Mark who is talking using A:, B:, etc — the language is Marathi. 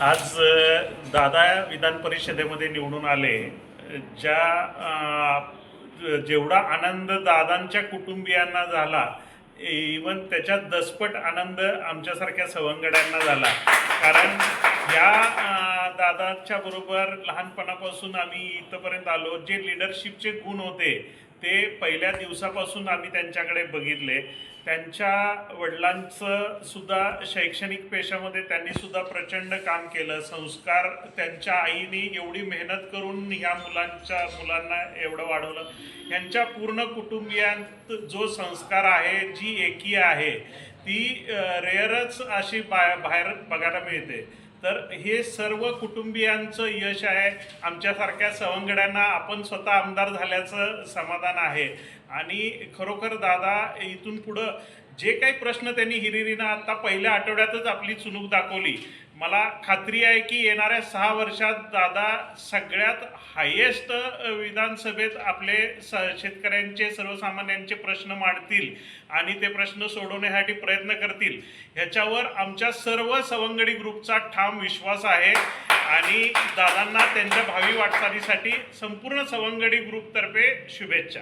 A: आज दादा विधान परिषदेमध्ये निवडून आले. ज्या जेवढा आनंद दादांच्या कुटुंबियांना झाला, इवन त्याच्यात दसपट आनंद आमच्यासारख्या सवंगड्यांना झाला. कारण या दादाच्या बरोबर लहानपणापासून आम्ही इथंपर्यंत आलो. जे लिडरशिपचे गुण होते ते पहिल्या दिवसापासून आम्ही त्यांच्याकडे बघितले. त्यांच्या वडिलांचं सुद्धा शैक्षणिक पेशामध्ये त्यांनी सुद्धा प्रचंड काम केलं. संस्कार त्यांच्या आईने एवढी मेहनत करून ह्या मुलांना एवढं वाढवलं. यांच्या पूर्ण कुटुंबियांत जो संस्कार आहे, जी एकी आहे, ती रेअरच अशी बाहेर बघायला मिळते. तर हे सर्व कुटुंबियांचं यश आहे. आमच्यासारख्या सवंगड्यांना आपण स्वतः आमदार झाल्याचं समाधान आहे. आणि खरोखर दादा इथून पुढं जे काही प्रश्न त्यांनी हिरिरीनं आत्ता पहिल्या आठवड्यातच आपली चुणूक दाखवली. मला खात्री आहे की येणाऱ्या 6 वर्षात दादा सगळ्यात हायेस्ट विधानसभेत आपले शेतकऱ्यांचे, सर्वसामान्यांचे प्रश्न मांडतील आणि ते प्रश्न सोडवण्यासाठी प्रयत्न करतील. ह्याच्यावर आमच्या सर्व सवंगडी ग्रुपचा ठाम विश्वास आहे. आणि दादांना त्यांच्या भावी वाटचालीसाठी संपूर्ण सवंगडी ग्रुपतर्फे शुभेच्छा.